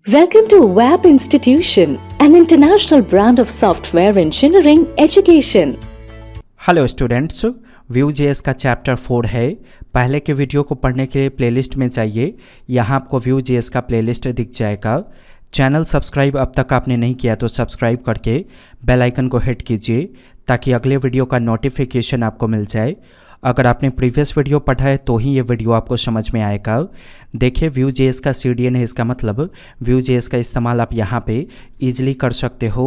Welcome to WAP Institution, an international brand of software engineering education. Hello students, Vue.js का chapter 4 है। पहले के video को पढ़ने के लिए प्लेलिस्ट में जाइए। यहाँ आपको Vue.js का प्लेलिस्ट दिख जाएगा। चैनल सब्सक्राइब अब तक आपने नहीं किया तो सब्सक्राइब करके बेल आइकन को हिट कीजिए ताकि अगले वीडियो का नोटिफिकेशन आपको मिल जाए। अगर आपने प्रीवियस वीडियो पढ़ा है तो ही ये वीडियो आपको समझ में आएगा। देखिए, Vue.js का CDN है, इसका मतलब Vue.js का इस्तेमाल आप यहाँ पे ईजिली कर सकते हो।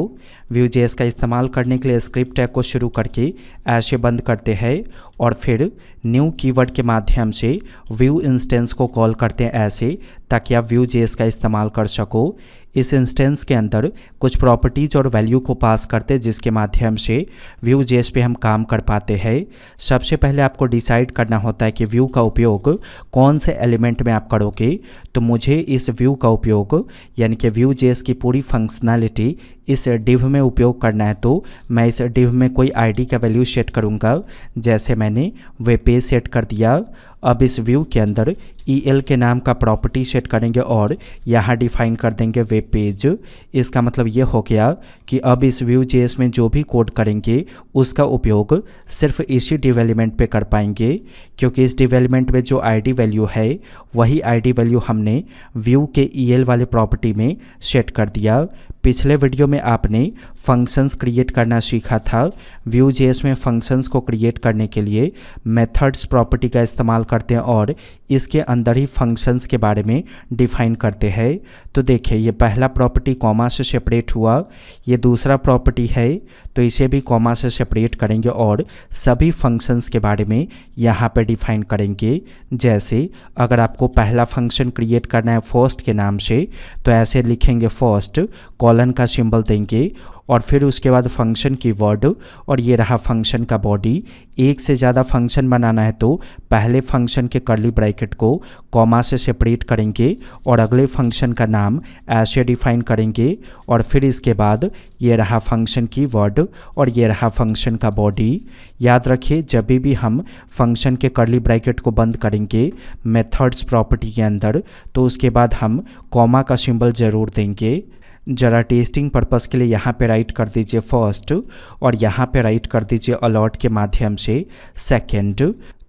Vue.js का इस्तेमाल करने के लिए स्क्रिप्ट टैग को शुरू करके ऐसे बंद करते हैं और फिर न्यू कीवर्ड के माध्यम से Vue इंस्टेंस को कॉल करते हैं ऐसे, ताकि आप Vue.js का इस्तेमाल कर सको। इस इंस्टेंस के अंदर कुछ प्रॉपर्टीज़ और वैल्यू को पास करते हैं जिसके माध्यम से Vue.js पे हम काम कर पाते हैं। सबसे पहले आपको डिसाइड करना होता है कि Vue का उपयोग कौन से एलिमेंट में आप करोगे। तो मुझे इस Vue का उपयोग यानी कि Vue.js की पूरी फंक्शनैलिटी इस div में उपयोग करना है, तो मैं इस div में कोई ID का वैल्यू सेट करूँगा। जैसे मैंने वेब पेज सेट कर दिया। अब इस Vue के अंदर EL के नाम का प्रॉपर्टी सेट करेंगे और यहाँ डिफाइन कर देंगे वेब पेज। इसका मतलब ये हो गया कि अब इस Vue.js में जो भी कोड करेंगे उसका उपयोग सिर्फ इसी div एलिमेंट पे कर पाएंगे, क्योंकि इस div एलिमेंट में जो ID वैल्यू है वही ID वैल्यू हमने Vue के EL वाले प्रॉपर्टी में सेट कर दिया। पिछले वीडियो में आपने फंक्शंस क्रिएट करना सीखा था। Vue.js में फंक्शंस को क्रिएट करने के लिए मेथड्स प्रॉपर्टी का इस्तेमाल करते हैं और इसके अंदर ही फंक्शंस के बारे में डिफाइन करते हैं। तो देखिए, ये पहला प्रॉपर्टी कॉमा से सेपरेट हुआ, ये दूसरा प्रॉपर्टी है तो इसे भी कॉमा से सेपरेट करेंगे और सभी फंक्शंस के बारे में यहाँ पे डिफाइन करेंगे। जैसे अगर आपको पहला फंक्शन क्रिएट करना है फर्स्ट के नाम से, तो ऐसे लिखेंगे फर्स्ट, कॉलन का सिंबल देंगे और फिर उसके बाद फंक्शन की वर्ड और ये रहा फंक्शन का बॉडी। एक से ज़्यादा फंक्शन बनाना है तो पहले फंक्शन के कर्ली ब्रैकेट को कॉमा से सेपरेट करेंगे और अगले फंक्शन का नाम ऐसे डिफाइन करेंगे और फिर इसके बाद ये रहा फंक्शन की वर्ड और ये रहा फंक्शन का बॉडी। याद रखिए, जब भी हम फंक्शन के कर्ली ब्रैकेट को बंद करेंगे मेथड्स प्रॉपर्टी के अंदर, तो उसके बाद हम कॉमा का सिंबल ज़रूर देंगे। ज़रा टेस्टिंग पर्पस के लिए यहाँ पे राइट कर दीजिए फर्स्ट और यहाँ पे राइट कर दीजिए अलॉट के माध्यम से सेकंड।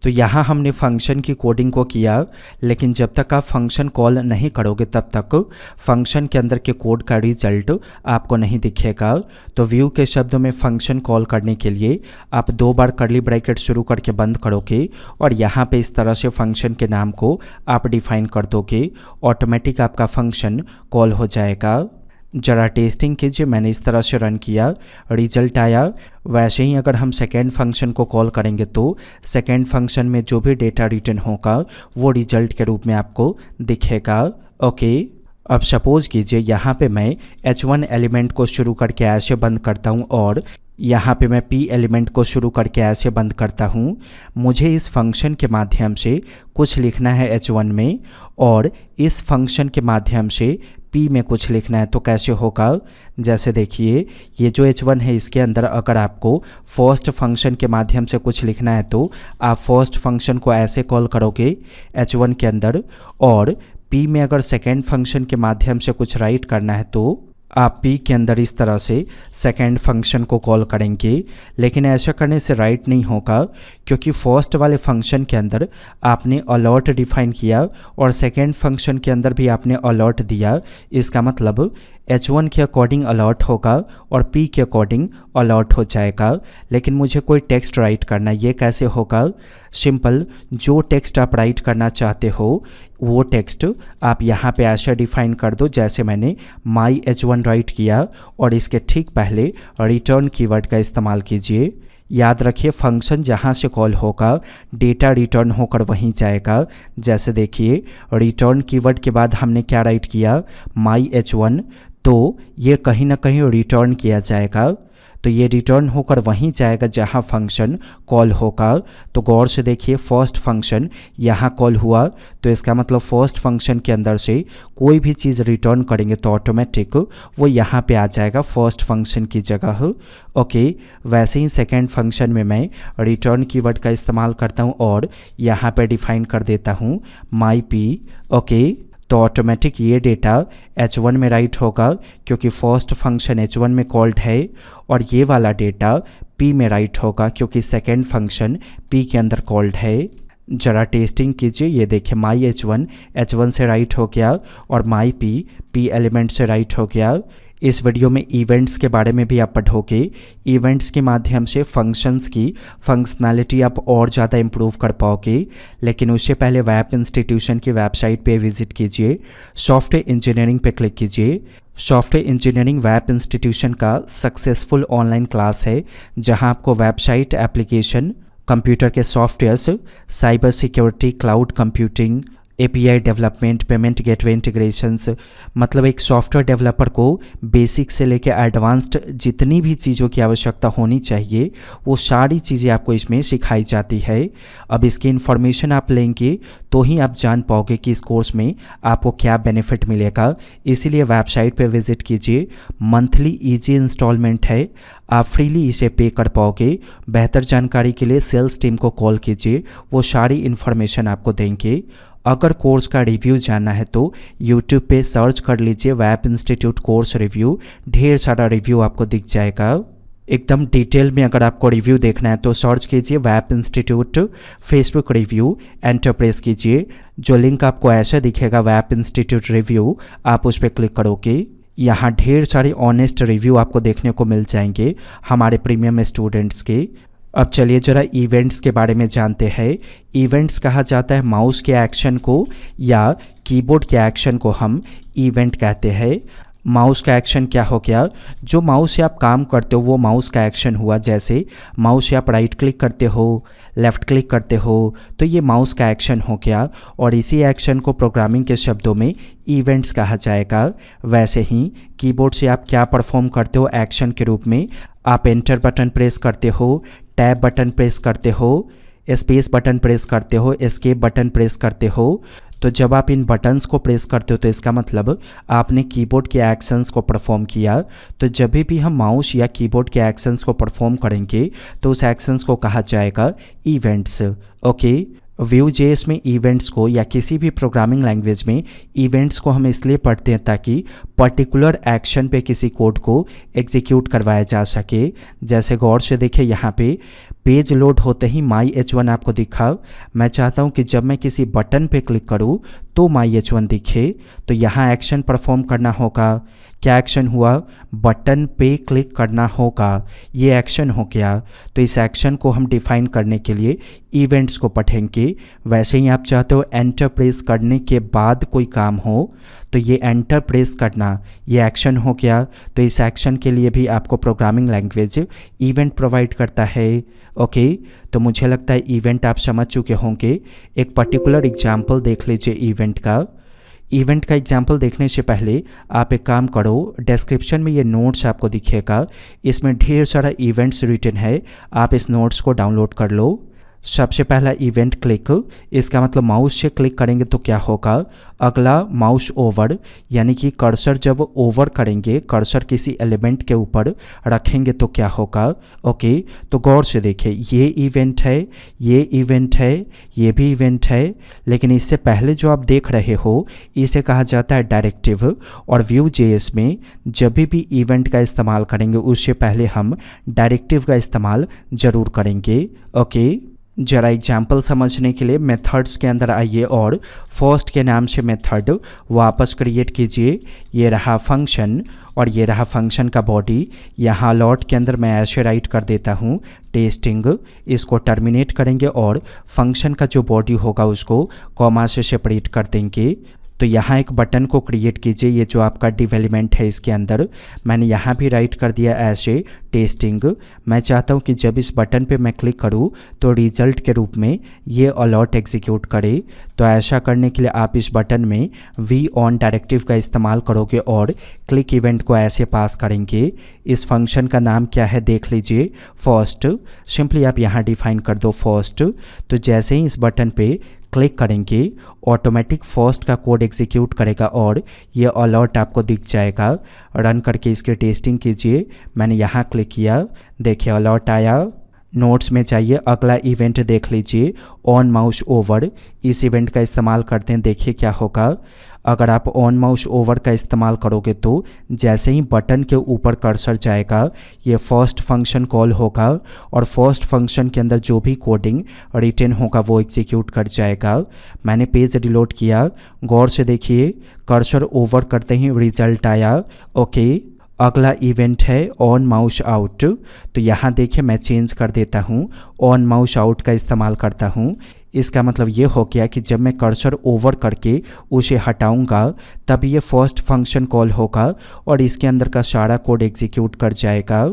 तो यहाँ हमने फंक्शन की कोडिंग को किया, लेकिन जब तक आप फंक्शन कॉल नहीं करोगे तब तक फंक्शन के अंदर के कोड का रिजल्ट आपको नहीं दिखेगा। तो Vue के शब्दों में फंक्शन कॉल करने के लिए आप 2 बार कर्ली ब्रैकेट शुरू करके बंद करोगे और यहाँ पे इस तरह से फंक्शन के नाम को आप डिफाइन कर दोगे, ऑटोमेटिक आपका फंक्शन कॉल हो जाएगा। ज़रा टेस्टिंग कीजिए, मैंने इस तरह से रन किया, रिजल्ट आया। वैसे ही अगर हम सेकेंड फंक्शन को कॉल करेंगे तो सेकेंड फंक्शन में जो भी डेटा रिटर्न होगा वो रिजल्ट के रूप में आपको दिखेगा। ओके, अब सपोज़ कीजिए यहाँ पे मैं H1 एलिमेंट को शुरू करके ऐसे बंद करता हूँ और यहाँ पे मैं P एलिमेंट को शुरू करके ऐसे बंद करता हूँ। मुझे इस फंक्शन के माध्यम से कुछ लिखना है H1 में और इस फंक्शन के माध्यम से P में कुछ लिखना है, तो कैसे होगा? जैसे देखिए, ये जो H1 है इसके अंदर अगर आपको फर्स्ट फंक्शन के माध्यम से कुछ लिखना है तो आप फर्स्ट फंक्शन को ऐसे कॉल करोगे H1 के अंदर, और P में अगर सेकेंड फंक्शन के माध्यम से कुछ राइट करना है तो आप P के अंदर इस तरह से सेकेंड फंक्शन को कॉल करेंगे। लेकिन ऐसा करने से राइट नहीं होगा, क्योंकि फर्स्ट वाले फंक्शन के अंदर आपने अलॉट डिफाइन किया और सेकेंड फंक्शन के अंदर भी आपने अलॉट दिया। इसका मतलब H1 के अकॉर्डिंग अलॉट होगा और P के अकॉर्डिंग अलॉट हो जाएगा। लेकिन मुझे कोई टेक्स्ट राइट करना है, ये कैसे होगा? सिंपल, जो टेक्स्ट आप राइट करना चाहते हो वो टेक्स्ट आप यहाँ पे ऐसे डिफाइन कर दो, जैसे मैंने my H1 राइट किया और इसके ठीक पहले रिटर्न कीवर्ड का इस्तेमाल कीजिए। याद रखिए, फंक्शन जहाँ से कॉल होगा डेटा रिटर्न होकर वहीं जाएगा। जैसे देखिए, रिटर्न कीवर्ड के बाद हमने क्या राइट किया? my H1, तो ये कहीं ना कहीं रिटर्न किया जाएगा, तो ये रिटर्न होकर वहीं जाएगा जहाँ फंक्शन कॉल होगा। तो गौर से देखिए, फर्स्ट फंक्शन यहाँ कॉल हुआ, तो इसका मतलब फर्स्ट फंक्शन के अंदर से कोई भी चीज़ रिटर्न करेंगे तो ऑटोमेटिक वो यहाँ पे आ जाएगा फर्स्ट फंक्शन की जगह। ओके, वैसे ही सेकेंड फंक्शन में मैं रिटर्न कीवर्ड का इस्तेमाल करता हूँ और यहाँ पे डिफाइन कर देता हूँ my p। ओके, तो ऑटोमेटिक ये डेटा H1 में राइट होगा क्योंकि फर्स्ट फंक्शन H1 में कॉल्ड है, और ये वाला डेटा P में राइट होगा क्योंकि सेकेंड फंक्शन P के अंदर कॉल्ड है। ज़रा टेस्टिंग कीजिए, ये देखिए माई H1 से राइट हो गया और माई P एलिमेंट से राइट हो गया। इस वीडियो में इवेंट्स के बारे में भी आप पढ़ोगे। इवेंट्स के माध्यम से फंक्शंस की फंक्शनैलिटी आप और ज़्यादा इम्प्रूव कर पाओगे। लेकिन उससे पहले वेब इंस्टीट्यूशन की वेबसाइट पे विजिट कीजिए, सॉफ्टवेयर इंजीनियरिंग पे क्लिक कीजिए। सॉफ्टवेयर इंजीनियरिंग वेब इंस्टीट्यूशन का सक्सेसफुल ऑनलाइन क्लास है जहां आपको वेबसाइट, एप्लीकेशन, कंप्यूटर के softwares, cyber security, cloud computing, API development, payment gateway integrations, मतलब एक सॉफ्टवेयर डेवलपर को बेसिक से लेकर एडवांस्ड जितनी भी चीज़ों की आवश्यकता होनी चाहिए वो सारी चीज़ें आपको इसमें सिखाई जाती है। अब इसकी इन्फॉर्मेशन आप लेंगे तो ही आप जान पाओगे कि इस कोर्स में आपको क्या बेनिफिट मिलेगा। इसीलिए वेबसाइट पे विजिट कीजिए। मंथली ईजी इंस्टॉलमेंट है, आप फ्रीली इसे पे कर पाओगे। बेहतर जानकारी के लिए सेल्स टीम को कॉल कीजिए, वो सारी इन्फॉर्मेशन आपको देंगे। अगर कोर्स का रिव्यू जानना है तो यूट्यूब पे सर्च कर लीजिए वेब इंस्टीट्यूट कोर्स रिव्यू, ढेर सारा रिव्यू आपको दिख जाएगा। एकदम डिटेल में अगर आपको रिव्यू देखना है तो सर्च कीजिए web institute Facebook review, enter press कीजिए। जो लिंक आपको ऐसा दिखेगा वेब इंस्टीट्यूट रिव्यू, आप उस पर क्लिक करोगे। यहाँ ढेर सारे ऑनेस्ट रिव्यू आपको देखने को मिल जाएंगे हमारे प्रीमियम स्टूडेंट्स के। अब चलिए ज़रा इवेंट्स के बारे में जानते हैं। इवेंट्स कहा जाता है माउस के एक्शन को या कीबोर्ड के एक्शन को हम इवेंट कहते हैं। माउस का एक्शन क्या हो गया, जो माउस से आप काम करते हो वो माउस का एक्शन हुआ। जैसे माउस से आप राइट क्लिक करते हो, लेफ़्ट क्लिक करते हो, तो ये माउस का एक्शन हो गया और इसी एक्शन को प्रोग्रामिंग के शब्दों में इवेंट्स कहा जाएगा। वैसे ही कीबोर्ड से आप क्या परफॉर्म करते हो एक्शन के रूप में, आप एंटर बटन प्रेस करते हो, टैब बटन प्रेस करते हो, स्पेस बटन प्रेस करते हो, एस्केप बटन प्रेस करते हो। तो जब आप इन बटन्स को प्रेस करते हो तो इसका मतलब आपने कीबोर्ड के एक्शंस को परफॉर्म किया। तो जब भी हम माउस या कीबोर्ड के एक्शंस को परफॉर्म करेंगे तो उस एक्शंस को कहा जाएगा इवेंट्स। ओके, Vue.js में इवेंट्स को या किसी भी प्रोग्रामिंग लैंग्वेज में इवेंट्स को हम इसलिए पढ़ते हैं ताकि पर्टिकुलर एक्शन पे किसी कोड को एग्जीक्यूट करवाया जा सके। जैसे गौर से देखें, यहाँ पे पेज लोड होते ही माई H1 आपको दिखा। मैं चाहता हूँ कि जब मैं किसी बटन पे क्लिक करूँ तो माई H1 दिखे। तो यहाँ एक्शन परफॉर्म करना होगा। क्या एक्शन हुआ, बटन पे क्लिक करना होगा, ये एक्शन हो गया। तो इस एक्शन को हम डिफाइन करने के लिए इवेंट्स को पढ़ेंगे। वैसे ही आप चाहते हो एंटर प्रेस करने के बाद कोई काम हो तो ये एंटर प्रेस करना ये एक्शन हो गया। तो इस एक्शन के लिए भी आपको प्रोग्रामिंग लैंग्वेज इवेंट प्रोवाइड करता है। ओके, तो मुझे लगता है इवेंट आप समझ चुके होंगे। एक पर्टिकुलर एग्जाम्पल देख लीजिए इवेंट का। इवेंट का एग्जाम्पल देखने से पहले आप एक काम करो, डिस्क्रिप्शन में ये नोट्स आपको दिखेगा, इसमें ढेर सारा इवेंट्स रिटन है, आप इस नोट्स को डाउनलोड कर लो। सबसे पहला इवेंट क्लिक, इसका मतलब माउस से क्लिक करेंगे तो क्या होगा। अगला माउस ओवर, यानी कि कर्सर जब ओवर करेंगे, कर्सर किसी एलिमेंट के ऊपर रखेंगे तो क्या होगा। ओके, तो गौर से देखें, ये इवेंट है, ये इवेंट है, ये भी इवेंट है, लेकिन इससे पहले जो आप देख रहे हो इसे कहा जाता है डायरेक्टिव। और Vue.js में जब भी इवेंट का इस्तेमाल करेंगे उससे पहले हम डायरेक्टिव का इस्तेमाल ज़रूर करेंगे। ओके, जरा एग्जाम्पल समझने के लिए मेथड्स के अंदर आइए और फर्स्ट के नाम से मेथड वापस क्रिएट कीजिए। ये रहा फंक्शन और ये रहा फंक्शन का बॉडी। यहाँ लॉट के अंदर मैं ऐसे राइट कर देता हूँ टेस्टिंग। इसको टर्मिनेट करेंगे और फंक्शन का जो बॉडी होगा उसको कॉमा से सेपरेट कर देंगे। तो यहाँ एक बटन को क्रिएट कीजिए, ये जो आपका डिव एलिमेंट है इसके अंदर मैंने यहाँ भी राइट कर दिया ऐसे टेस्टिंग। मैं चाहता हूँ कि जब इस बटन पे मैं क्लिक करूँ तो रिजल्ट के रूप में ये अलर्ट एग्जीक्यूट करे। तो ऐसा करने के लिए आप इस बटन में वी ऑन डायरेक्टिव का इस्तेमाल करोगे और क्लिक इवेंट को ऐसे पास करेंगे। इस फंक्शन का नाम क्या है देख लीजिए, फर्स्ट। सिंपली आप यहाँ डिफाइन कर दो फर्स्ट। तो जैसे ही इस बटन पे क्लिक करेंगे ऑटोमेटिक फर्स्ट का कोड एग्जीक्यूट करेगा और ये अलर्ट आपको दिख जाएगा। रन करके इसकी टेस्टिंग कीजिए। मैंने यहाँ क्लिक किया, देखिए अलर्ट आया। नोट्स में चाहिए अगला इवेंट देख लीजिए, ऑन माउस ओवर। इस इवेंट का इस्तेमाल करते हैं, देखिए क्या होगा। अगर आप ऑन माउस ओवर का इस्तेमाल करोगे तो जैसे ही बटन के ऊपर कर्सर जाएगा ये फर्स्ट फंक्शन कॉल होगा और फर्स्ट फंक्शन के अंदर जो भी कोडिंग रिटर्न होगा वो एग्जीक्यूट कर जाएगा। मैंने पेज रिलोड किया, गौर से देखिए कर्सर ओवर करते ही रिजल्ट आया। ओके, अगला इवेंट है ऑन माउस आउट। तो यहाँ देखिए मैं चेंज कर देता हूँ, ऑन माउस आउट का इस्तेमाल करता हूँ। इसका मतलब ये हो गया कि जब मैं कर्सर ओवर करके उसे हटाऊंगा तब ये फर्स्ट फंक्शन कॉल होगा और इसके अंदर का सारा कोड एग्जीक्यूट कर जाएगा।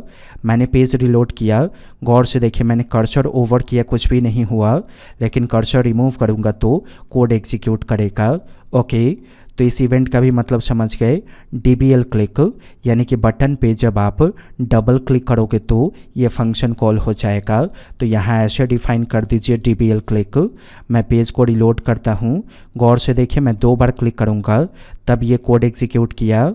मैंने पेज रिलोड किया, गौर से देखिए मैंने कर्सर ओवर किया, कुछ भी नहीं हुआ, लेकिन कर्सर रिमूव करूंगा तो कोड एग्जीक्यूट करेगा। ओके, तो इस इवेंट का भी मतलब समझ गए। DBL क्लिक यानी कि बटन पे जब आप डबल क्लिक करोगे तो ये फंक्शन कॉल हो जाएगा। तो यहाँ ऐसे डिफाइन कर दीजिए DBL क्लिक। मैं पेज को रिलोड करता हूँ, गौर से देखिए मैं 2 बार क्लिक करूँगा तब ये कोड एग्जीक्यूट किया।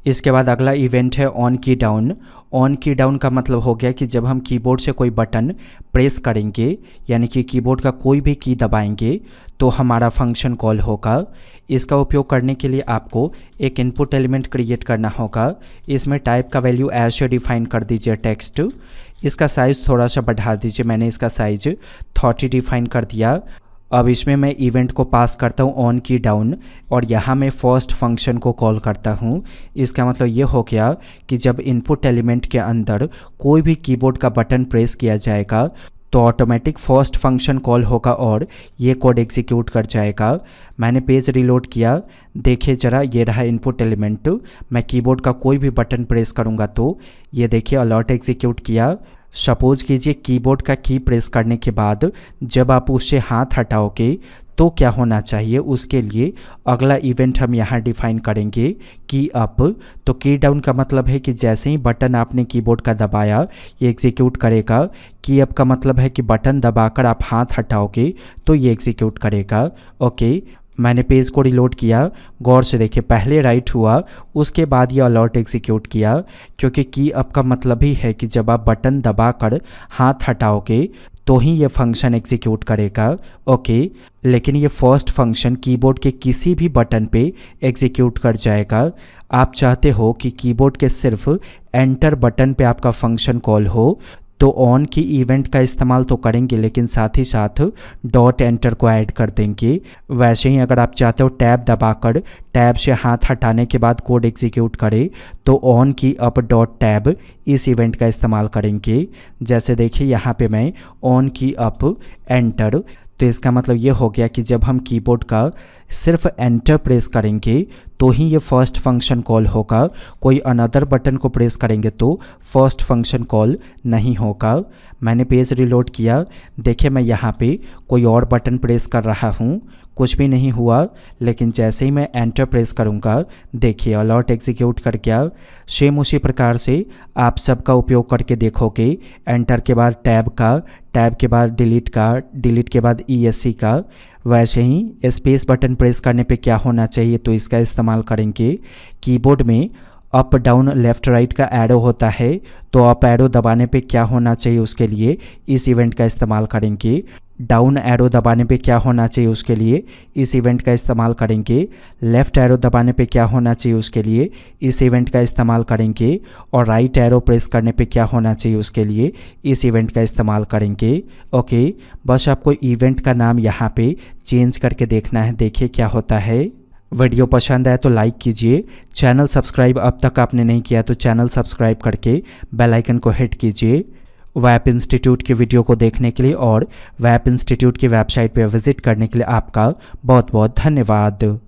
इसके बाद अगला इवेंट है ऑन की डाउन। ऑन की डाउन का मतलब हो गया कि जब हम कीबोर्ड से कोई बटन प्रेस करेंगे यानी कि कीबोर्ड का कोई भी की दबाएंगे तो हमारा फंक्शन कॉल होगा। इसका उपयोग करने के लिए आपको एक इनपुट एलिमेंट क्रिएट करना होगा। इसमें टाइप का वैल्यू ऐसे डिफाइन कर दीजिए टेक्स्ट। इसका साइज़ थोड़ा सा बढ़ा दीजिए, मैंने इसका साइज 30 डिफाइन कर दिया। अब इसमें मैं इवेंट को पास करता हूँ ऑन की डाउन और यहाँ मैं फर्स्ट फंक्शन को कॉल करता हूँ। इसका मतलब ये हो गया कि जब इनपुट एलिमेंट के अंदर कोई भी कीबोर्ड का बटन प्रेस किया जाएगा तो ऑटोमेटिक फर्स्ट फंक्शन कॉल होगा और ये कोड एग्जीक्यूट कर जाएगा। मैंने पेज रिलोड किया, देखिए ज़रा ये रहा इनपुट एलिमेंट। मैं कीबोर्ड का कोई भी बटन प्रेस करूँगा तो ये देखिए अलर्ट एग्जीक्यूट किया। सपोज कीजिए कीबोर्ड का की प्रेस करने के बाद जब आप उससे हाथ हटाओगे तो क्या होना चाहिए, उसके लिए अगला इवेंट हम यहाँ डिफाइन करेंगे की अप। तो की डाउन का मतलब है कि जैसे ही बटन आपने कीबोर्ड का दबाया ये एग्जीक्यूट करेगा। की अप का मतलब है कि बटन दबाकर आप हाथ हटाओगे तो ये एग्जीक्यूट करेगा। ओके, मैंने पेज को रिलोड किया, गौर से देखिए पहले राइट हुआ उसके बाद ये अलर्ट एग्जीक्यूट किया, क्योंकि की अप का मतलब ही है कि जब आप बटन दबाकर हाथ हटाओगे तो ही ये फंक्शन एग्जीक्यूट करेगा। ओके, लेकिन ये फर्स्ट फंक्शन कीबोर्ड के किसी भी बटन पे एग्जीक्यूट कर जाएगा। आप चाहते हो कि कीबोर्ड के सिर्फ एंटर बटन पे आपका फंक्शन कॉल हो तो ऑन की इवेंट का इस्तेमाल तो करेंगे लेकिन साथ ही साथ डॉट एंटर को ऐड कर देंगे। वैसे ही अगर आप चाहते हो टैब दबाकर टैब से हाथ हटाने के बाद कोड एग्जीक्यूट करे तो ऑन की अप डॉट टैब इस इवेंट का इस्तेमाल करेंगे। जैसे देखिए यहाँ पे मैं ऑन की अप एंटर, तो इसका मतलब ये हो गया कि जब हम कीबोर्ड का सिर्फ एंटर प्रेस करेंगे तो ही ये फर्स्ट फंक्शन कॉल होगा। कोई अनदर बटन को प्रेस करेंगे तो फर्स्ट फंक्शन कॉल नहीं होगा। मैंने पेज रिलोड किया, देखिए मैं यहाँ पे कोई और बटन प्रेस कर रहा हूँ, कुछ भी नहीं हुआ, लेकिन जैसे ही मैं एंटर प्रेस करूँगा देखिए अलर्ट एग्जीक्यूट कर गया। सेम उसी प्रकार से आप सबका उपयोग करके देखोगे, एंटर के बाद टैब का, टैब के बाद डिलीट का, डिलीट के बाद ESC का। वैसे ही स्पेस बटन प्रेस करने पे क्या होना चाहिए तो इसका इस्तेमाल करेंगे। कीबोर्ड में अप डाउन लेफ़्ट राइट का एरो होता है तो अप एरो दबाने पे क्या होना चाहिए उसके लिए इस इवेंट का इस्तेमाल करेंगे। डाउन एरो दबाने पे क्या होना चाहिए उसके लिए इस इवेंट का इस्तेमाल करेंगे। लेफ़्ट एरो दबाने पे क्या होना चाहिए उसके लिए इस इवेंट का इस्तेमाल करेंगे। और राइट एरो प्रेस करने पे क्या होना चाहिए उसके लिए इस इवेंट का इस्तेमाल करेंगे। ओके, बस आपको इवेंट का नाम यहाँ पे चेंज करके देखना है, देखिए क्या होता है। वीडियो पसंद आए तो लाइक कीजिए, चैनल सब्सक्राइब अब तक आपने नहीं किया तो चैनल सब्सक्राइब करके बेल आइकन को हिट कीजिए। वैप इंस्टीट्यूट की वीडियो को देखने के लिए और वैप इंस्टीट्यूट की वेबसाइट पर विजिट करने के लिए आपका बहुत बहुत धन्यवाद।